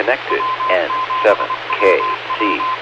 connected. N7KC.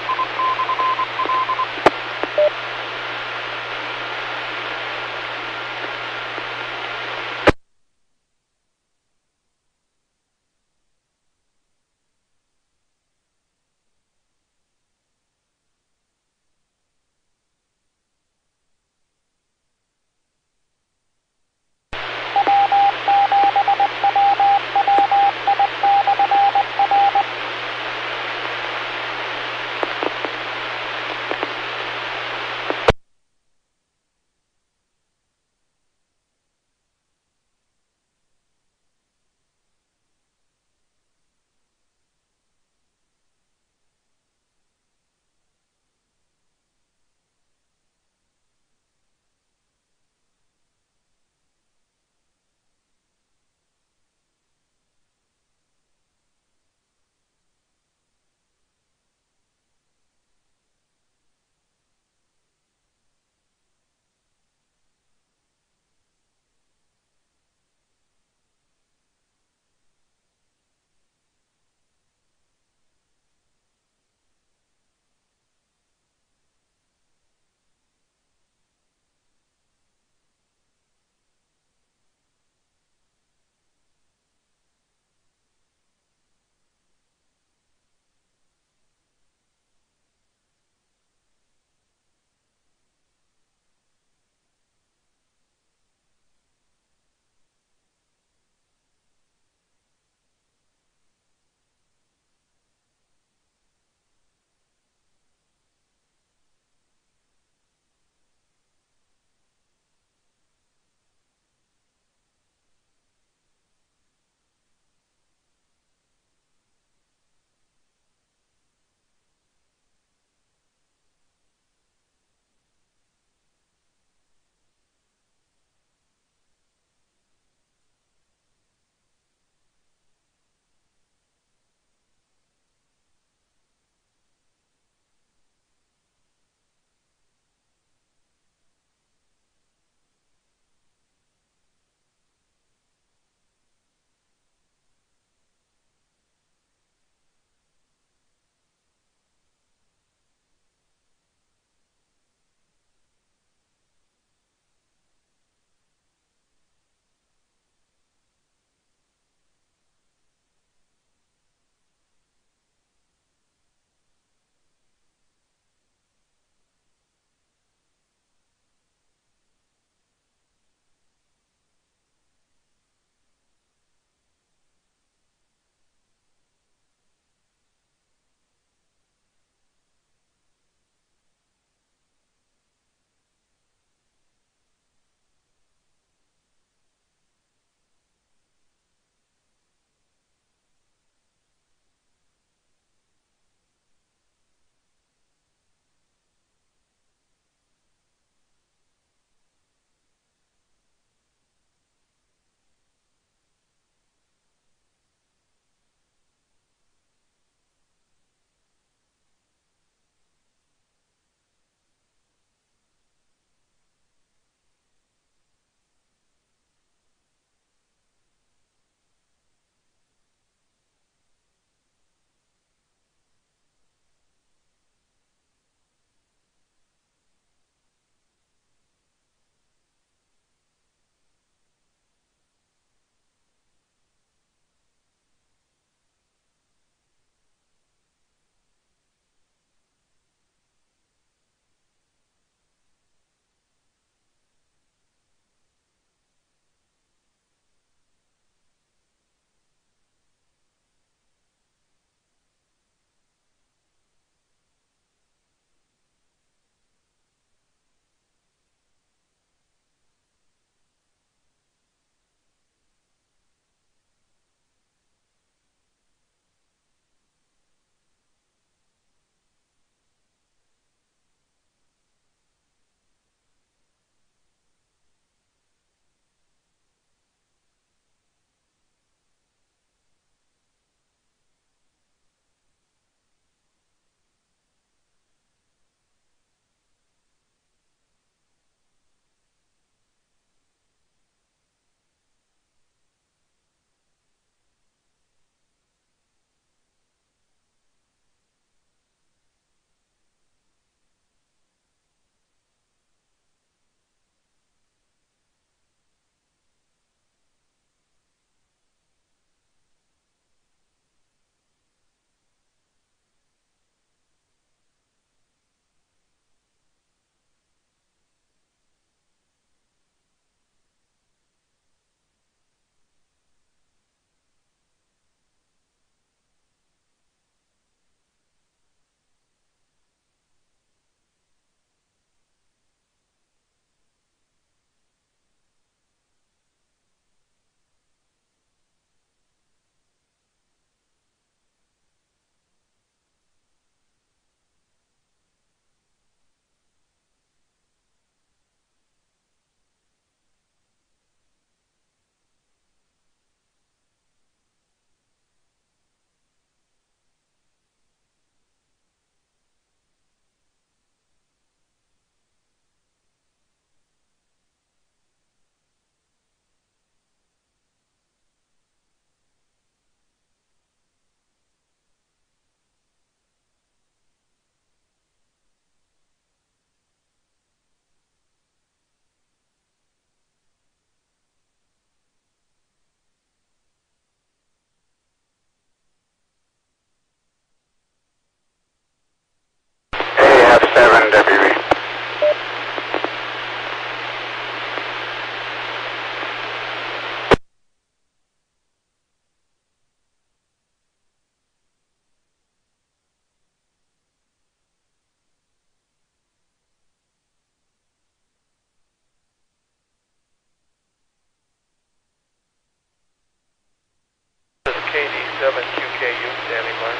KD7QKU, standing by.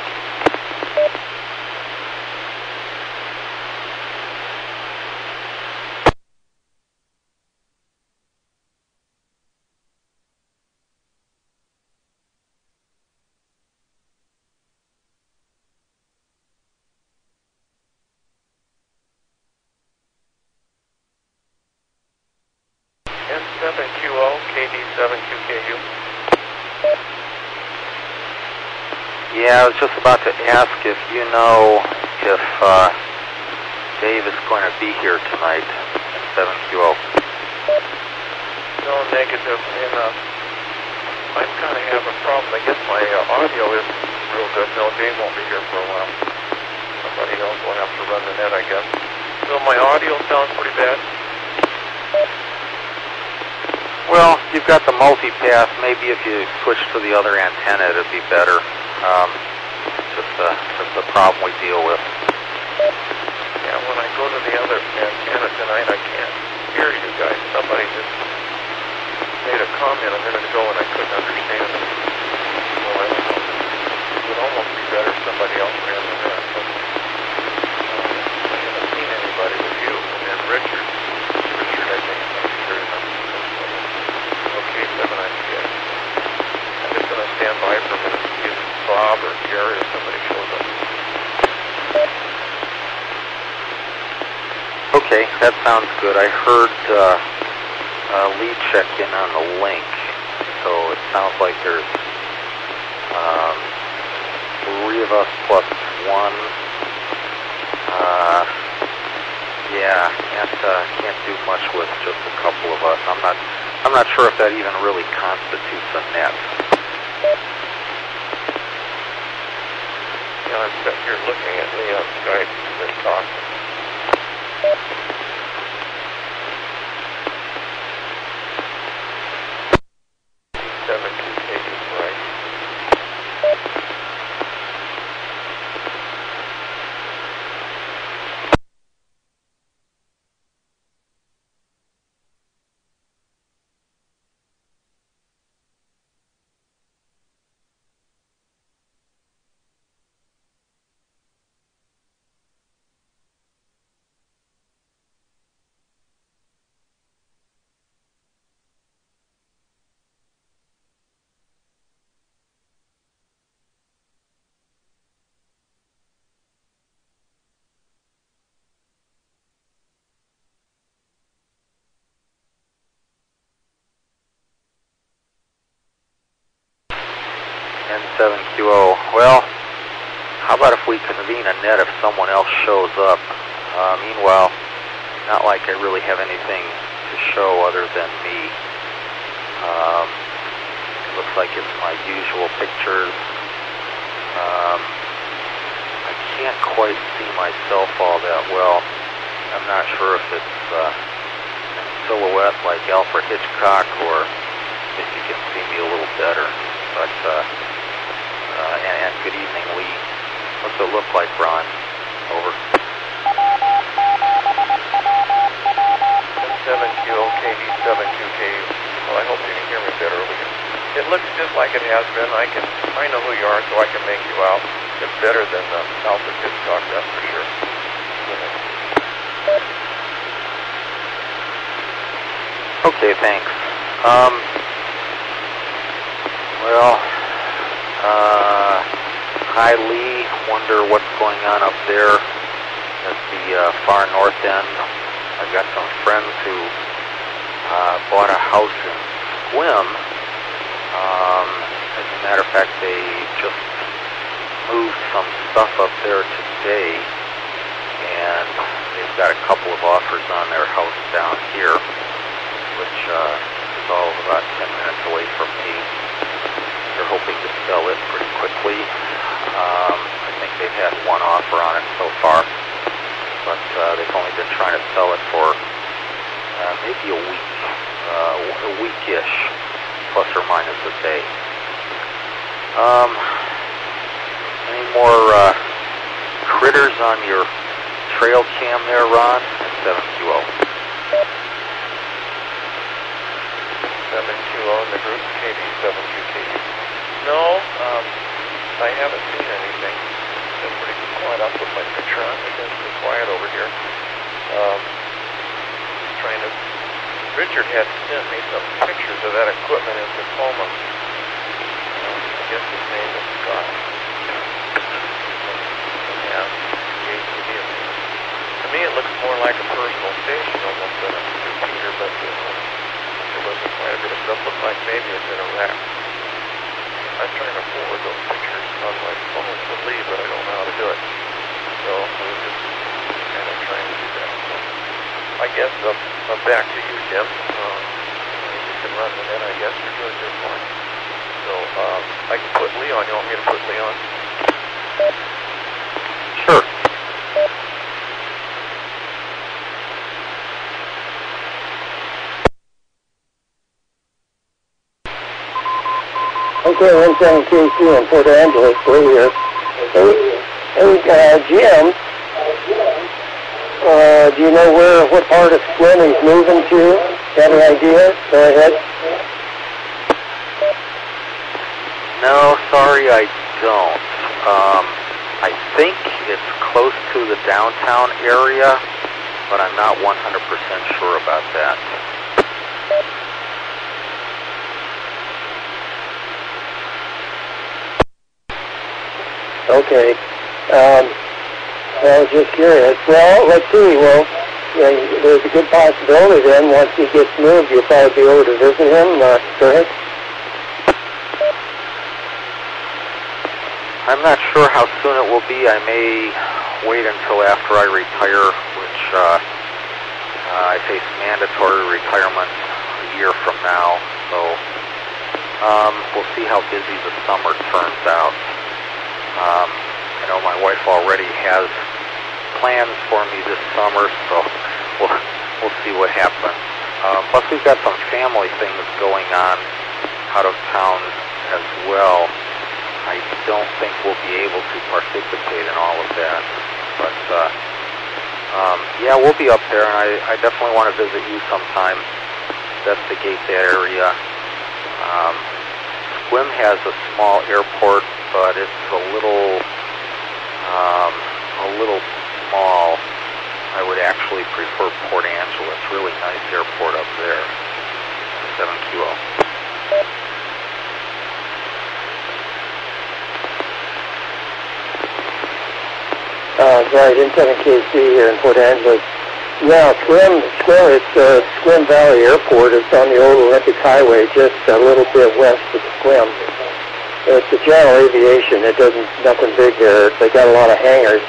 N7QO, KD7QKU. Yeah, I was just about to ask if you know if Dave is going to be here tonight at 7QO. No, negative. And I kind of have a problem. I guess my audio isn't real good. No, Dave won't be here for a while. Somebody else will have to run the net, I guess. So my audio sounds pretty bad. Well, you've got the multipath. Maybe if you switch to the other antenna, it'd be better. Just a problem we deal with. Yeah, when I go to the other antenna tonight, I can't hear you guys. Somebody just made a comment a minute ago and I couldn't understand it. So I don't know. It would almost be better if somebody else ran the net. But, I haven't seen anybody with you. And then Richard, I think, might be here tonight. Okay, 798. I'm just going to stand by for a minute to see if Bob or Gary or somebody shows up. Okay, that sounds good. I heard Lee check in on the link, so it sounds like there's 3 of us plus 1. Yeah, can't do much with just a couple of us. I'm not sure if that even really constitutes a net. Yeah, I'm sitting here looking at me on Skype and talking. Right. N7QO. Well, how about if we convene a net if someone else shows up? Meanwhile, not like I really have anything to show other than me. It looks like it's my usual pictures. I can't quite see myself all that well. I'm not sure if it's silhouette like Alfred Hitchcock or if you can see me a little better. But and good evening, Lee. What's it look like, Ron? Over. 7QO, KD7QKU. Well, I hope you can hear me better over here. It looks just like it has been. I know who you are, so I can make you out. It's better than Alfred Hitchcock, that's for sure. Okay, thanks. Hi Lee, wonder what's going on up there at the far north end. I've got some friends who bought a house in Squim. As a matter of fact, they just moved some stuff up there today, and they've got a couple of offers on their house down here, which is all about 10 minutes away from me. They're hoping to sell it pretty quickly. I think they've had one offer on it so far, but they've only been trying to sell it for maybe a week-ish, plus or minus a day. Any more critters on your trail cam there, Ron? At 7QO. 7QO in the group, KD7QKU. No, I haven't seen anything. Been pretty quiet. I'll put my picture on. It's been pretty quiet over here. Trying to. Richard had sent me some pictures of that equipment in Tacoma. I guess his name is Scott. Yeah, the ATV. To me, it looks more like a personal station almost than a computer, but there wasn't quite a bit of stuff. Looked like maybe it's in a rack. I'm trying to forward those pictures on my phone to Lee, but I don't know how to do it. So I'm just kind of trying to do that. So I guess I'm back to you, Jim. You can run the net, I guess. You're doing just fine. So I can put Lee on. You want me to put Lee on? Sure. Okay, 17KC in Port Angeles, Lee here. Hey, Jim, do you know what part of Slim he's moving to? Got any idea? Go ahead. No, sorry, I don't. I think it's close to the downtown area, but I'm not 100% sure about that. Okay. I was just curious. Well, let's see. Well, yeah, there's a good possibility then once he gets moved, you'll probably be able to visit him. Go ahead. I'm not sure how soon it will be. I may wait until after I retire, which I face mandatory retirement a year from now. So we'll see how busy the summer turns out. I know my wife already has plans for me this summer, so we'll see what happens. Plus, we've got some family things going on out of town as well. I don't think we'll be able to participate in all of that, but yeah, we'll be up there, and I definitely want to visit you sometime, investigate that area. Squim has a small airport, but it's a little small. I would actually prefer Port Angeles. Really nice airport up there. 7QO. Right, in 7KC here in Port Angeles. Yeah, Squim Valley Airport. It's on the old Olympic Highway, just a little bit west of Squim. It's a general aviation. Nothing big there. They got a lot of hangars.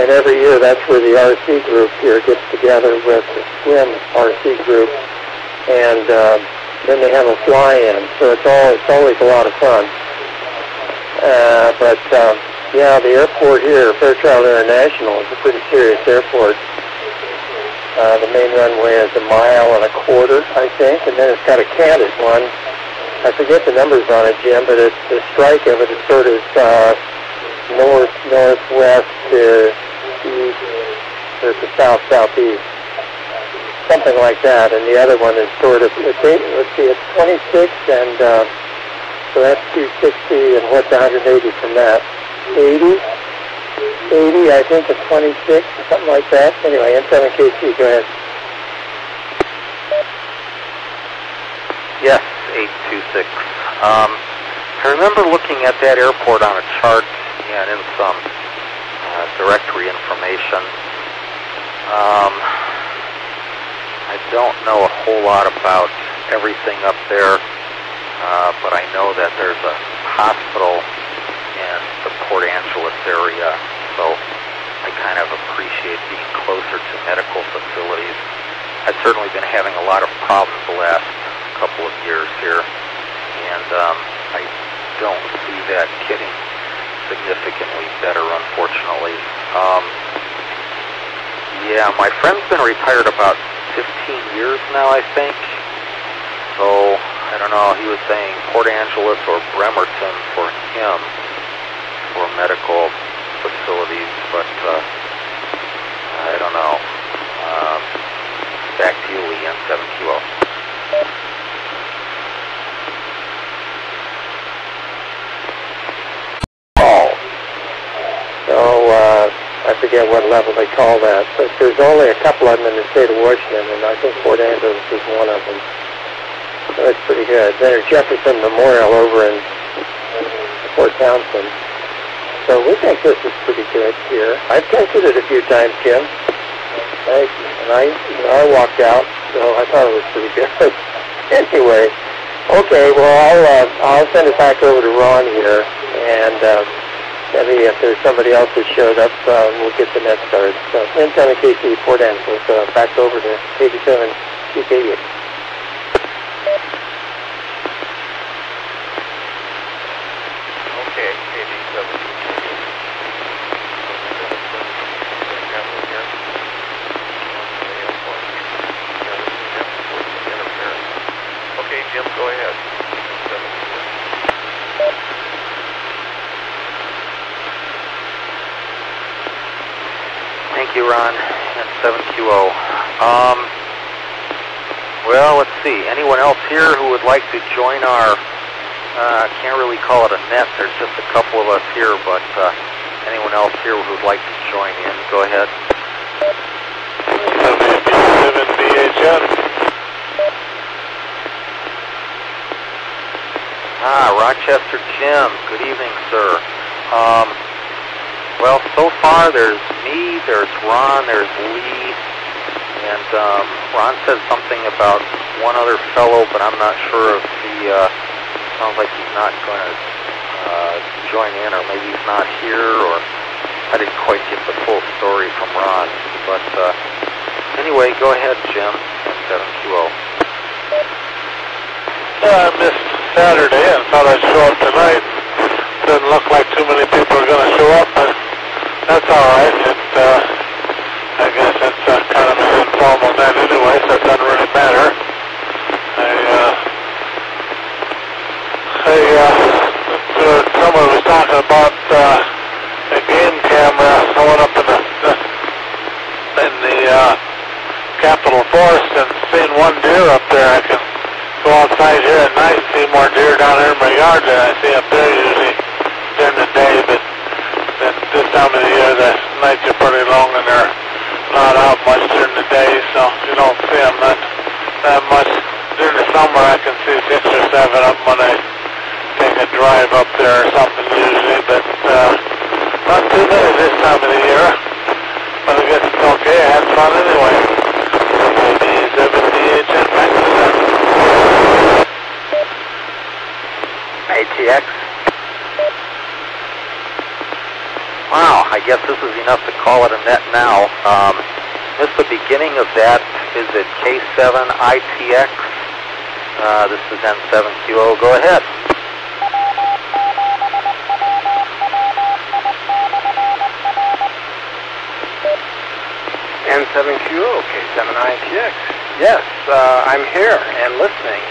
And every year that's where the RC group here gets together with the Squim RC group. And then they have a fly-in. So it's always a lot of fun. Yeah, the airport here, Fairchild International, is a pretty serious airport. The main runway is 1.25 miles, I think, and then it's got a canted one. I forget the numbers on it, Jim, but the strike of it is sort of northwest to east or to southeast, something like that. And the other one is sort of, it's 26, and so that's 260, and what's 180 from that? 80, I think, and 26, something like that. Anyway, N7KC, go ahead. Yes, 826. I remember looking at that airport on a chart and in some directory information. I don't know a whole lot about everything up there, but I know that there's a hospital in the Port Angeles area, so I kind of appreciate being closer to medical facilities. I've certainly been having a lot of problems the last couple of years here, and I don't see that getting significantly better, unfortunately. Yeah, my friend's been retired about 15 years now, I think, so I don't know, he was saying Port Angeles or Bremerton for him for medical facilities, but I don't know. Back to you, Lee, N7QO. forget what level they call that, but there's only a couple of them in the state of Washington, and I think Fort Angeles is one of them. So it's pretty good. Then there's Jefferson Memorial over in Fort Townsend. So we think this is pretty good here. I've tested it a few times, Jim. I walked out, so I thought it was pretty good. Anyway, okay, well, I'll send it back over to Ron here, and maybe if there's somebody else that showed up, we'll get the net started. So, N7KC, Port Angeles, back over to 87 CK8. Okay, 87. Okay, Jim, go ahead. Thank you, Ron. That's 7QO. Well, let's see. Anyone else here who would like to join our, I can't really call it a net. There's just a couple of us here, but anyone else here who would like to join in, go ahead. WW7ATS. Rochester Jim. Good evening, sir. Well, so far there's me, there's Ron, there's Lee, and Ron said something about one other fellow, but I'm not sure if he, sounds like he's not going to join in, or maybe he's not here, or I didn't quite get the full story from Ron. But anyway, go ahead, Jim, and 7QO. I missed Saturday and thought I'd show up tonight. Doesn't look like too many people are going to show up, but that's all right. I guess it's kind of an informal event anyway, so it doesn't really matter. Someone was talking about a game camera. I went up in the Capitol Forest and seen one deer up there. I can go outside here at night and see more deer down here in my yard than I see up there usually during the day, but this time of the year the nights are pretty long and they're not out much during the day, so you don't see them that much. During the summer I can see 6 or 7 of them when I take a drive up there or something usually, but not too many this time of the year. But I guess it's okay, I had fun anyway. WW7ATS back to them. ATX. Wow, I guess this is enough to call it a net now. This is the beginning of that. Is it K7ITX? This is N7QO. Go ahead. N7QO, K7ITX. Yes, I'm here and listening.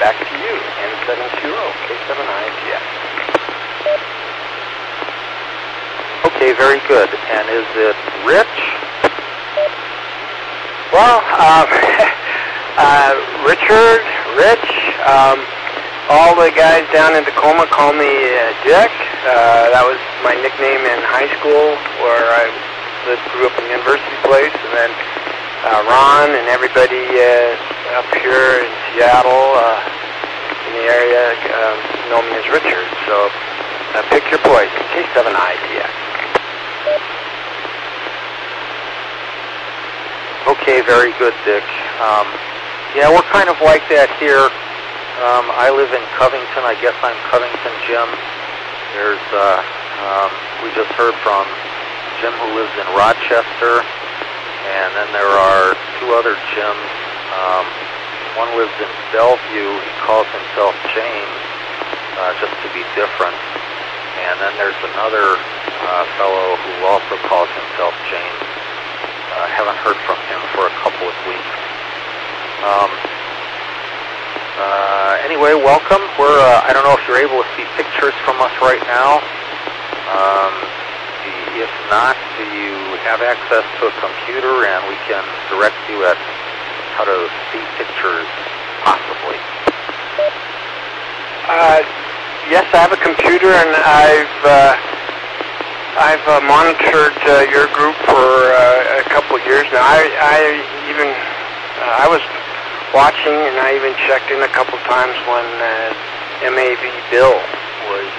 Back to you, N7QO, K7ITX. Okay, very good. And is it Rich? Well, Richard, Rich, all the guys down in Tacoma call me Dick. That was my nickname in high school where I grew up in the University Place, and then Ron and everybody up here in Seattle in the area know me as Richard. So pick your poison, K7ITX. Okay, very good, Dick. Yeah, we're kind of like that here. I live in Covington. I guess I'm Covington Jim. There's, we just heard from Jim who lives in Rochester, and then there are 2 other Jims. One lives in Bellevue. He calls himself James, just to be different. And then there's another fellow who also calls himself James. Haven't heard from him for a couple of weeks. Anyway, welcome. We're, I don't know if you're able to see pictures from us right now. If not, do you have access to a computer and we can direct you at how to see pictures, possibly? Yes, I have a computer, and I've I've monitored your group for a couple of years now. I was watching, and I even checked in a couple of times when MAV Bill was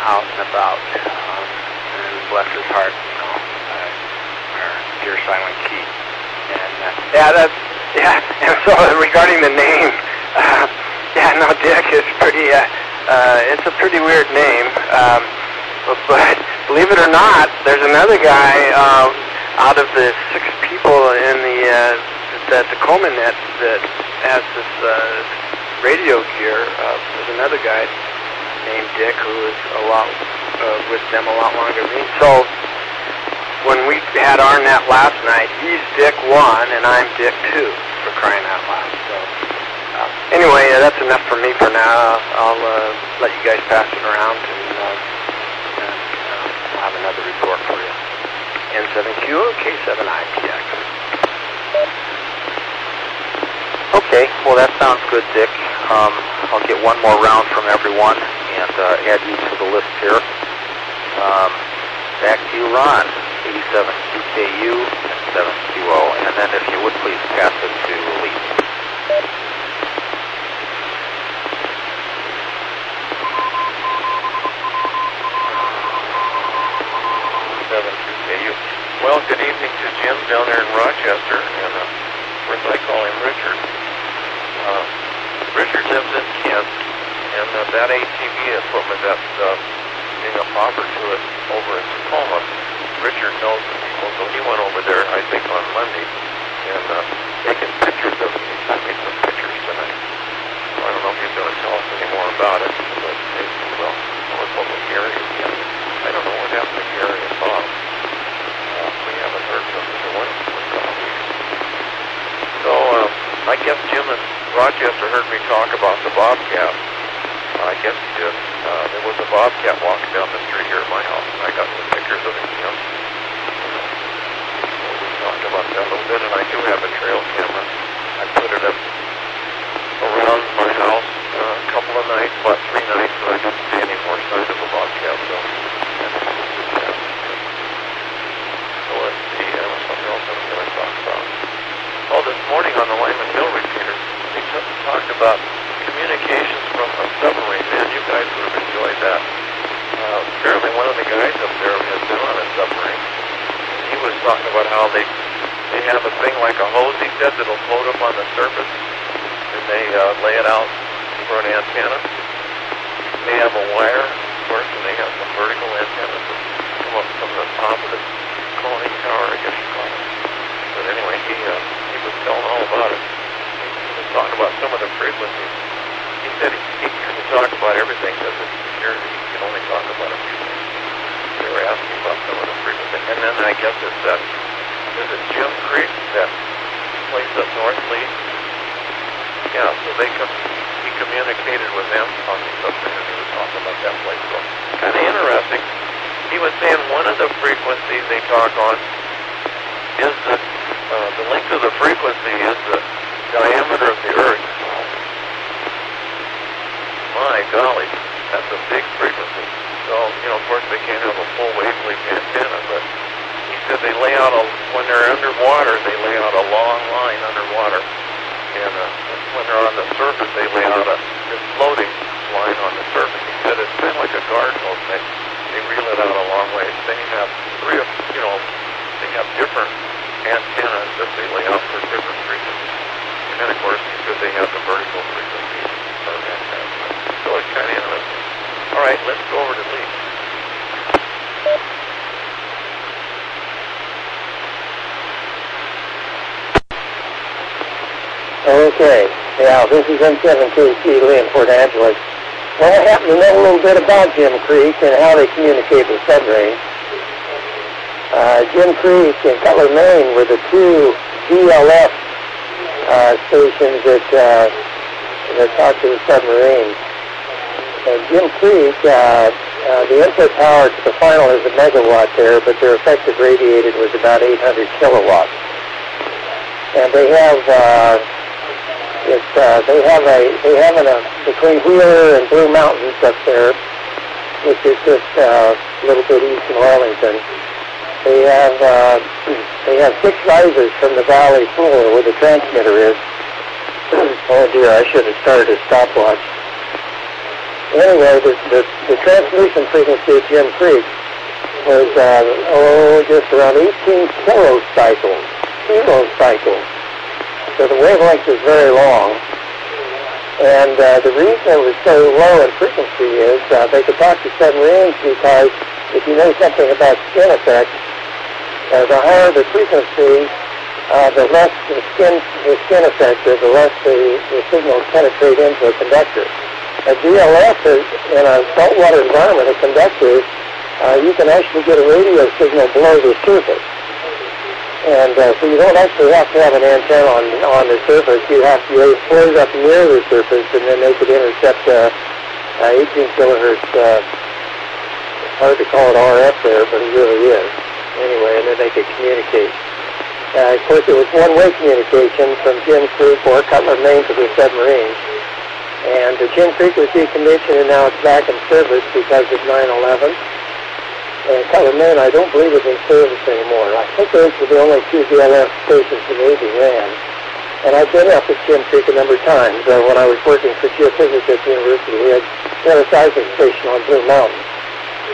out and about. And bless his heart, our dear Silent Key. And and so regarding the name, Dick is pretty. It's a pretty weird name. But believe it or not, there's another guy out of the 6 people in the Tacoma net that has this radio gear. There's another guy named Dick who is with them a lot longer than me. So when we had our net last night, he's Dick 1 and I'm Dick 2, for crying out loud. So anyway, that's enough for me for now. I'll let you guys pass it around and I'll have another report for you. N7Q, K7ITX. Okay, well that sounds good, Dick. I'll get one more round from everyone and add you to the list here. Back to you, Ron. 87QKU and 7QO. And then if you would please pass it to Lee. Well, good evening to Jim down there in Rochester, and of course I call him Richard. Richard lives in Kent, and that ATV equipment that's being offered to us over in Tacoma, Richard knows the people, so he went over there, I think, on Monday, and taking pictures of it. He sent me some pictures tonight. So I don't know if he's going to tell us any more about it, but maybe he will. What was Gary again? I don't know what happened to Gary and Bob. We haven't heard from either one for a couple of weeks. So I guess Jim in Rochester heard me talk about the Bobcat. I guess he did. There was a Bobcat walking down the street here at my house, and I got some pictures of it, Jim. So we talked about that a little bit, and I do have a trail camera. I put it up around my house a couple of nights, about 3 nights, and I didn't see any more signs of a Bobcat, so let's see, there was something else I was going to talk about. Oh, this morning on the Lyman Hill repeater, they talked about communications from a submarine. Man, you guys would have enjoyed that. Apparently one of the guys up there has been on a submarine. And he was talking about how they have a thing like a hose, he said, that'll float up on the surface, and they lay it out for an antenna. They have a wire, of course, and they have some vertical antennas that come up from the top of the conning tower, I guess you call it. But anyway, he was telling all about it. He was talking about some of the frequencies. He said he couldn't talk about everything because it's security. He could only talk about a few things. They were asking about some of the frequencies. And then I guess it's is it Jim Creek, that place up north, Lee? Yeah, so he communicated with them on the submarine, and he was talking about that place. So kind of interesting. He was saying one of the frequencies they talk on is the length of the frequency is the diameter of the Earth. My golly, that's a big frequency. So, of course they can't have a full wavelength antenna, but he said they lay out when they're underwater, they lay out a long line underwater. And when they're on the surface, they lay out this floating line on the surface. He said it's kind of like a garden hose. They reel it out a long ways. They have they have different antennas that they lay out for different frequencies. And then, of course, because they have the vertical frequencies or antennas. So it's kind of interesting. All right, let's go over to Lee. Okay. Yeah, this is M7KC Lee in Port Angeles. Well, I happen to know a little bit about Jim Creek and how they communicate with submarines. Jim Creek and Cutler, Maine were the 2 GLF stations that talk to the submarine. And Jim Creek, the input power to the final is a megawatt there, but their effective radiated was about 800 kilowatts. And they have between Wheeler and Blue Mountains up there, which is just a little bit east of Arlington. They have 6 risers from the valley floor where the transmitter is. Oh dear, I should have started a stopwatch. Anyway, the transmission frequency at Jim Creek was just around 18 kilocycles. So the wavelength is very long. And the reason it was so low in frequency is they could talk to submarines because if you know something about skin effect, the higher the frequency, the less the skin effect is, the less the signals penetrate into a conductor. A GLF is, in a saltwater environment, a conductor, you can actually get a radio signal below the surface. And so you don't actually have to have an antenna on the surface. You have to float up near the surface, and then they could intercept 18 kilohertz. It's hard to call it RF there, but it really is. Anyway, and then they could communicate. Of course, it was one-way communication from Jim Creek or Cutler, Maine to the submarines. And Jim Creek was decommissioned, and now it's back in service because of 9/11. And Cutler, Maine, I don't believe is in service anymore. I think those were the only 2 VLF stations the Navy ran. And I've been up at Jim Creek a number of times. When I was working for geophysics at the university, we had a seismic station on Blue Mountain.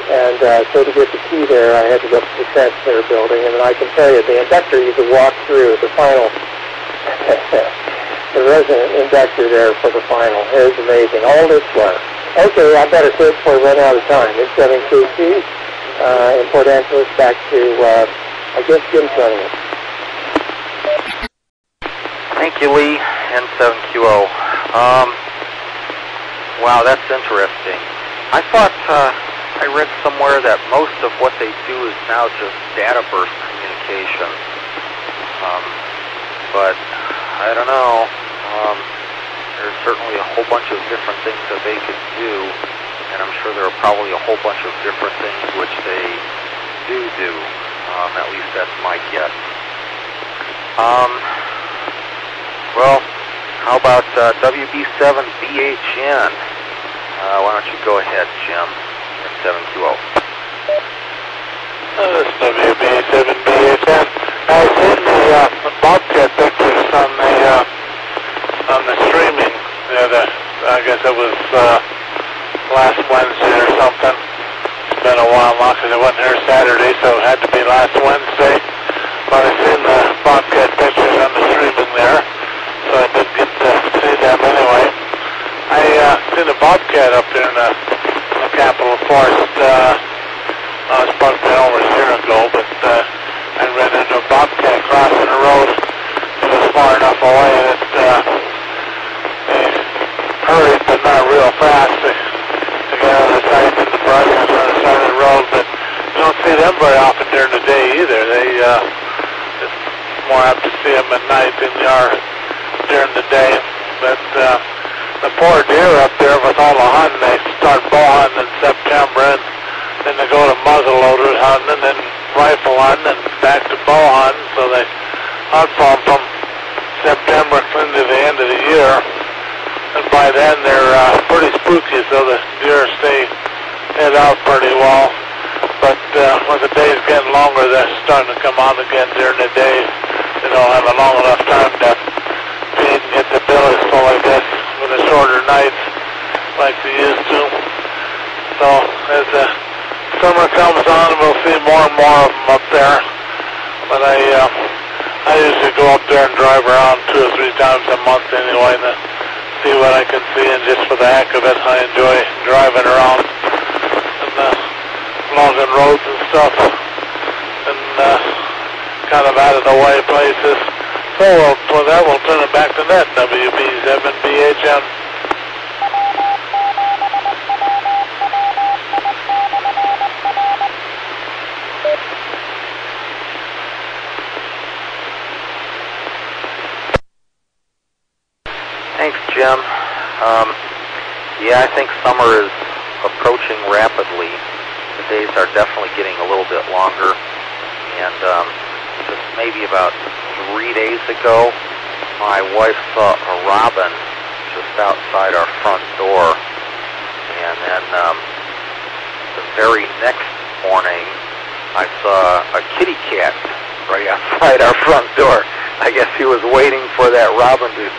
And so to get the key there, I had to go up to the transmitter building. And I can tell you, the inductor you could walk through, the final, the resident inductor there for the final. It was amazing. All this was. Okay, I better quit before we run out of time. It's 7KC. In Port Angeles, back to, I guess, Jim's running it. Thank you, Lee, N7QO. Wow, that's interesting. I thought I read somewhere that most of what they do is now just data burst communication. But I don't know. There's certainly a whole bunch of different things that they could do. And I'm sure there are probably a whole bunch of different things which they do. At least that's my guess. Well, how about WB7BHN? Why don't you go ahead, Jim, at 7QO. This is WB7BHN. I've seen the Bobcat pictures on the streaming. I guess it was last Wednesday or something. It's been a while now because I wasn't here Saturday, so it had to be last Wednesday. But I've seen the Bobcat pictures on the streaming there, so I did get to see them anyway. I seen a Bobcat up there in the Capitol Forest. It's probably been over a year ago, but I ran into a Bobcat crossing the road. It was far enough away that they hurried, but not real fast. To get on the side of the brush on the side of the road, but you don't see them very often during the day either. It's more apt to see them at night than you are during the day. But the poor deer up there with all the hunting, they start bow hunting in September, and then they go to muzzleloader hunting, and then rifle hunting, and back to bow hunting. So they hunt from September into the end of the year. And by then they're pretty spooky, so the deer stay head out pretty well. But when the days getting longer, they're starting to come out again during the day. They don't have a long enough time to feed and get the bellies full, I guess, with the shorter nights like they used to. So as the summer comes on, we'll see more and more of them up there. But I usually go up there and drive around 2 or 3 times a month anyway, to see what I can see, and just for the heck of it, I enjoy driving around and logging roads and stuff, and kind of out of the way places. So for that, we'll turn it back to that WB7BHN. Thanks, Jim. Yeah, I think summer is approaching rapidly. The days are definitely getting a little bit longer. And just maybe about 3 days ago, my wife saw a robin just outside our front door. And then very next morning, I saw a kitty cat right outside our front door. I guess he was waiting for that robin to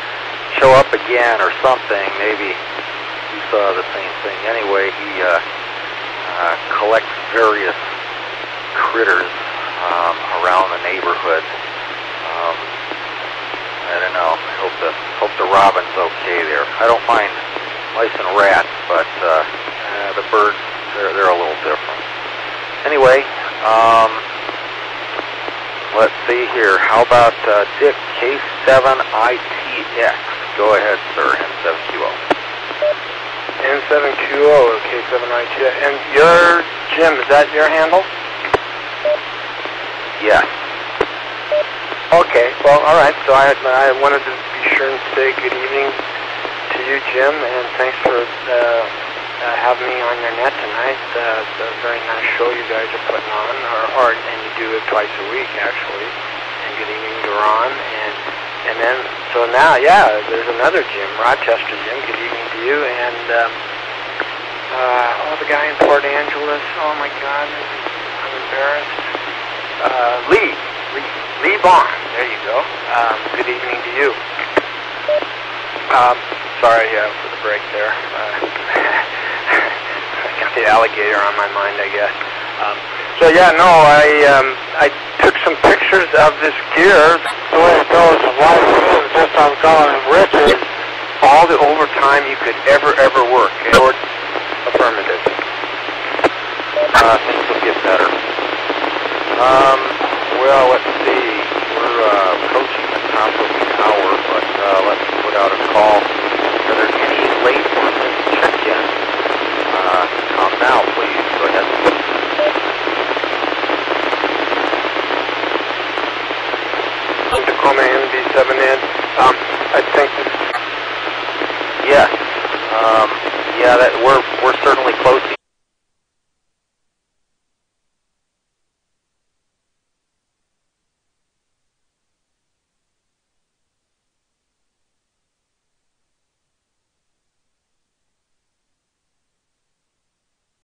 show up again or something. Maybe he saw the same thing. Anyway, he collects various critters around the neighborhood. I don't know. I hope the robin's okay there. I don't mind mice and rats, but the birds, they're a little different. Anyway, let's see here. How about Dick, K7ITX? Go ahead, sir, N7QO. N7QO, K7ITX. And your, Jim, is that your handle? Yes. Okay, well, all right. So I wanted to be sure and say good evening to you, Jim, and thanks for having me on your net tonight. It's a very nice show you guys are putting on, and you do it twice a week, actually. And good evening to Ron, and then so now, yeah, there's another Jim, Rochester Jim. Good evening to you, and the guy in Port Angeles. Oh my God, I'm embarrassed. Lee Bond. There you go. Good evening to you. Sorry for the break there. I got the alligator on my mind, I guess. So yeah, no, I took some pictures of this gear. The way it goes, the wife is just on calling him Richard. All the overtime you could ever work. Or affirmative. Things will get better. Well, let's see. We're approaching the top of the hour, but let's put out a call. Are there any late ones check-in? Come now, please. Go ahead. Tacoma NB7N. I think. Yes. Yeah, that we're certainly close.